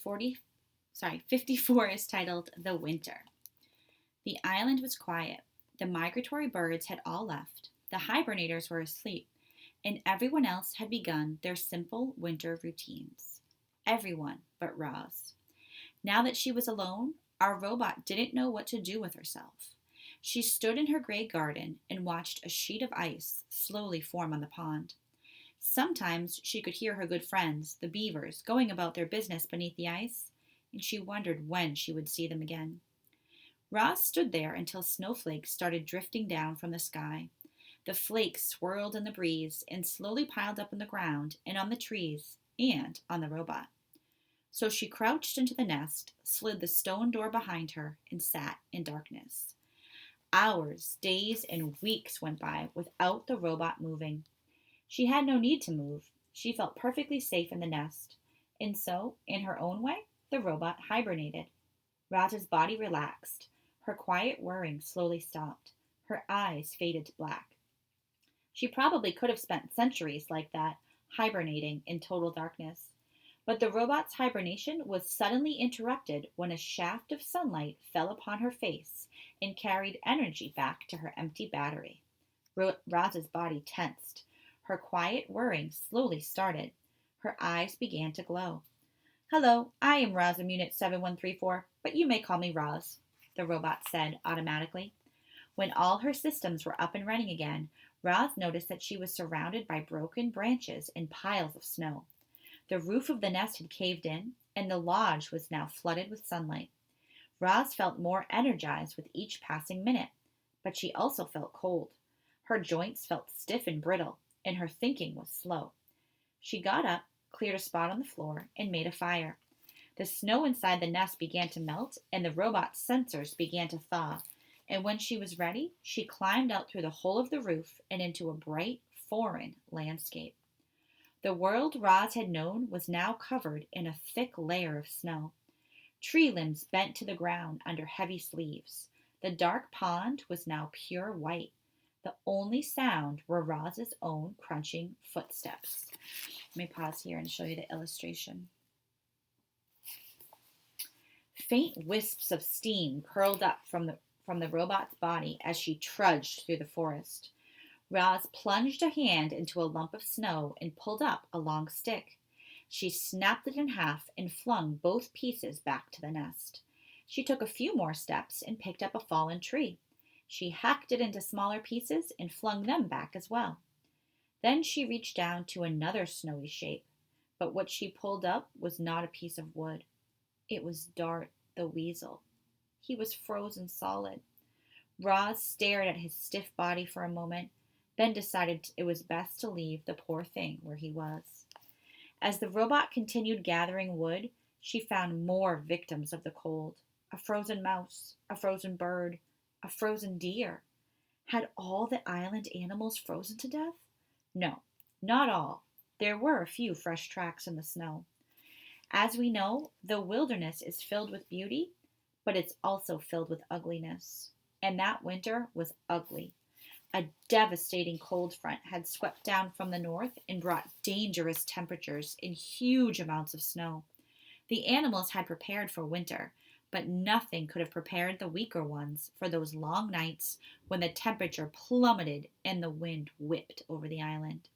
54 is titled The Winter. The island was quiet. The migratory birds had all left. The hibernators were asleep, and everyone else had begun their simple winter routines. Everyone but Roz. Now that she was alone, our robot didn't know what to do with herself. She stood in her gray garden and watched a sheet of ice slowly form on the pond. Sometimes she could hear her good friends, the beavers, going about their business beneath the ice, and she wondered when she would see them again. Roz stood there until snowflakes started drifting down from the sky. The flakes swirled in the breeze and slowly piled up on the ground and on the trees and on the robot. So she crouched into the nest, slid the stone door behind her, and sat in darkness. Hours, days, and weeks went by without the robot moving. She had no need to move. She felt perfectly safe in the nest. And so, in her own way, the robot hibernated. Roz's body relaxed. Her quiet whirring slowly stopped. Her eyes faded to black. She probably could have spent centuries like that, hibernating in total darkness. But the robot's hibernation was suddenly interrupted when a shaft of sunlight fell upon her face and carried energy back to her empty battery. Roz's body tensed. Her quiet whirring slowly started. Her eyes began to glow. "Hello, I am Razum Unit 7134, but you may call me Roz," the robot said automatically. When all her systems were up and running again, Roz noticed that she was surrounded by broken branches and piles of snow. The roof of the nest had caved in, and the lodge was now flooded with sunlight. Roz felt more energized with each passing minute, but she also felt cold. Her joints felt stiff and brittle, and her thinking was slow. She got up, cleared a spot on the floor, and made a fire. The snow inside the nest began to melt, and the robot's sensors began to thaw. And when she was ready, she climbed out through the hole of the roof and into a bright, foreign landscape. The world Roz had known was now covered in a thick layer of snow. Tree limbs bent to the ground under heavy sleeves. The dark pond was now pure white. The only sound were Roz's own crunching footsteps. Let me pause here and show you the illustration. Faint wisps of steam curled up from the robot's body as she trudged through the forest. Roz plunged a hand into a lump of snow and pulled up a long stick. She snapped it in half and flung both pieces back to the nest. She took a few more steps and picked up a fallen tree. She hacked it into smaller pieces and flung them back as well. Then she reached down to another snowy shape, but what she pulled up was not a piece of wood. It was Dart the weasel. He was frozen solid. Roz stared at his stiff body for a moment, then decided it was best to leave the poor thing where he was. As the robot continued gathering wood, she found more victims of the cold. A frozen mouse, a frozen bird, a frozen deer. Had all the island animals frozen to death? No, not all. There were a few fresh tracks in the snow. As we know, the wilderness is filled with beauty, but it's also filled with ugliness. And that winter was ugly. A devastating cold front had swept down from the north and brought dangerous temperatures and huge amounts of snow. The animals had prepared for winter, but nothing could have prepared the weaker ones for those long nights when the temperature plummeted and the wind whipped over the island.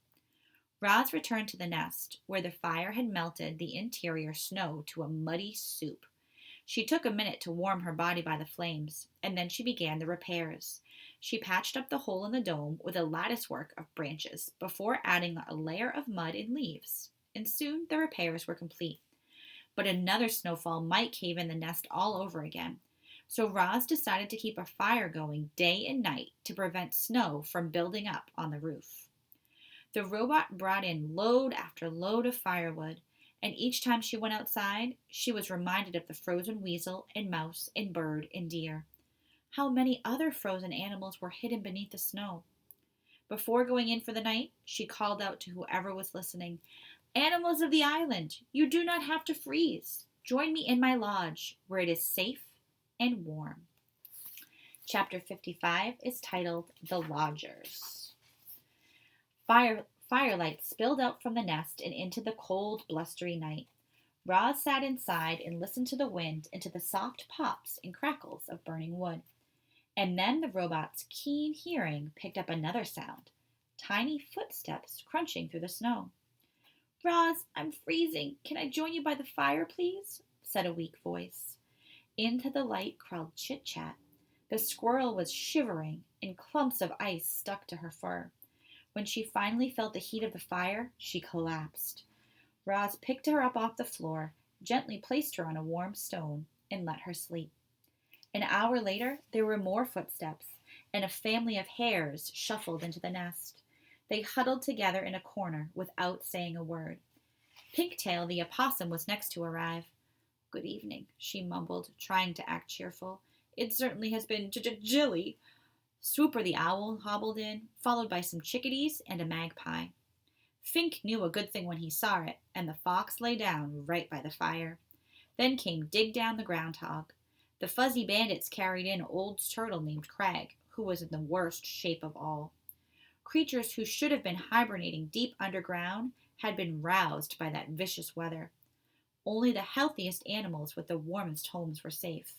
Roz returned to the nest, where the fire had melted the interior snow to a muddy soup. She took a minute to warm her body by the flames, and then she began the repairs. She patched up the hole in the dome with a latticework of branches before adding a layer of mud and leaves, and soon the repairs were complete. But another snowfall might cave in the nest all over again, so Roz decided to keep a fire going day and night to prevent snow from building up on the roof. The robot brought in load after load of firewood, and each time she went outside, she was reminded of the frozen weasel and mouse and bird and deer. How many other frozen animals were hidden beneath the snow? Before going in for the night, she called out to whoever was listening, "Animals of the island, you do not have to freeze. Join me in my lodge, where it is safe and warm." Chapter 55 is titled The Lodgers. Firelight spilled out from the nest and into the cold, blustery night. Roz sat inside and listened to the wind and to the soft pops and crackles of burning wood. And then the robot's keen hearing picked up another sound, tiny footsteps crunching through the snow. Roz, I'm freezing. Can I join you by the fire, please? Said a weak voice. Into the light crawled Chit Chat. The squirrel was shivering, and clumps of ice stuck to her fur. When she finally felt the heat of the fire, she collapsed. Roz picked her up off the floor, gently placed her on a warm stone, and let her sleep. An hour later, there were more footsteps, and a family of hares shuffled into the nest. They huddled together in a corner without saying a word. Pinktail the opossum was next to arrive. Good evening, she mumbled, trying to act cheerful. It certainly has been jilly. Swooper the owl hobbled in, followed by some chickadees and a magpie. Fink knew a good thing when he saw it, and the fox lay down right by the fire. Then came Dig Down the groundhog. The fuzzy bandits carried in old turtle named Crag, who was in the worst shape of all. Creatures who should have been hibernating deep underground had been roused by that vicious weather. Only the healthiest animals with the warmest homes were safe.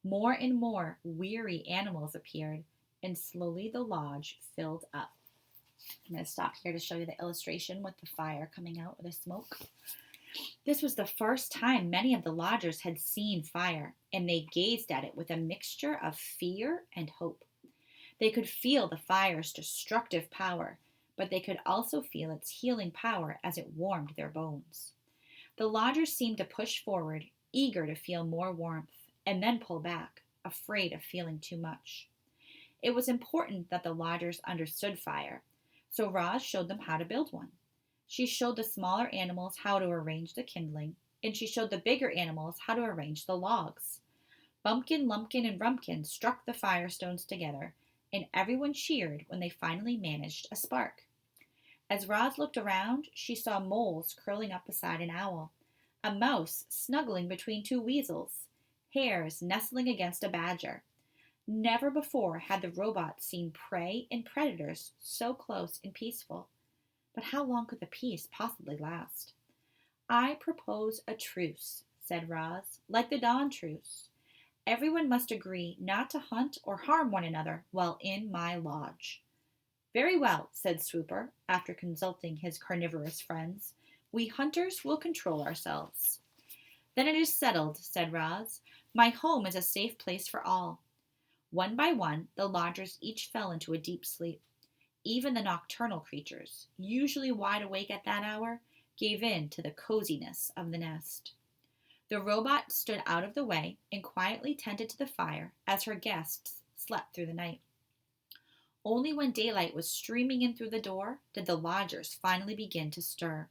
More and more weary animals appeared, and slowly the lodge filled up. I'm going to stop here to show you the illustration with the fire coming out of the smoke. This was the first time many of the lodgers had seen fire, and they gazed at it with a mixture of fear and hope. They could feel the fire's destructive power, but they could also feel its healing power as it warmed their bones. The lodgers seemed to push forward, eager to feel more warmth, and then pull back, afraid of feeling too much. It was important that the lodgers understood fire, so Roz showed them how to build one. She showed the smaller animals how to arrange the kindling, and she showed the bigger animals how to arrange the logs. Bumpkin, Lumpkin, and Rumpkin struck the firestones together, and everyone cheered when they finally managed a spark. As Roz looked around, she saw moles curling up beside an owl, a mouse snuggling between two weasels, hares nestling against a badger. Never before had the robot seen prey and predators so close and peaceful. But how long could the peace possibly last? I propose a truce, said Roz, like the Dawn Truce. Everyone must agree not to hunt or harm one another while in my lodge. Very well, said Swooper, after consulting his carnivorous friends. We hunters will control ourselves. Then it is settled, said Roz. My home is a safe place for all. One by one, the lodgers each fell into a deep sleep. Even the nocturnal creatures, usually wide awake at that hour, gave in to the coziness of the nest. The robot stood out of the way and quietly tended to the fire as her guests slept through the night. Only when daylight was streaming in through the door did the lodgers finally begin to stir.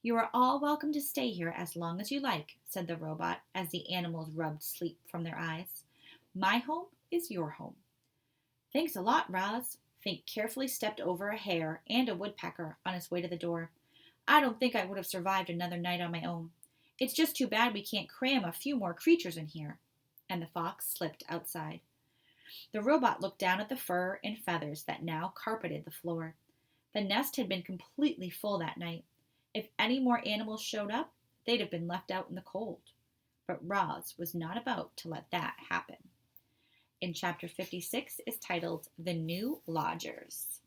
You are all welcome to stay here as long as you like, said the robot as the animals rubbed sleep from their eyes. My home is your home. Thanks a lot, Roz. Fink carefully stepped over a hare and a woodpecker on his way to the door. I don't think I would have survived another night on my own. It's just too bad we can't cram a few more creatures in here. And the fox slipped outside. The robot looked down at the fur and feathers that now carpeted the floor. The nest had been completely full that night. If any more animals showed up, they'd have been left out in the cold. But Roz was not about to let that happen. In chapter 56 is titled The New Lodgers.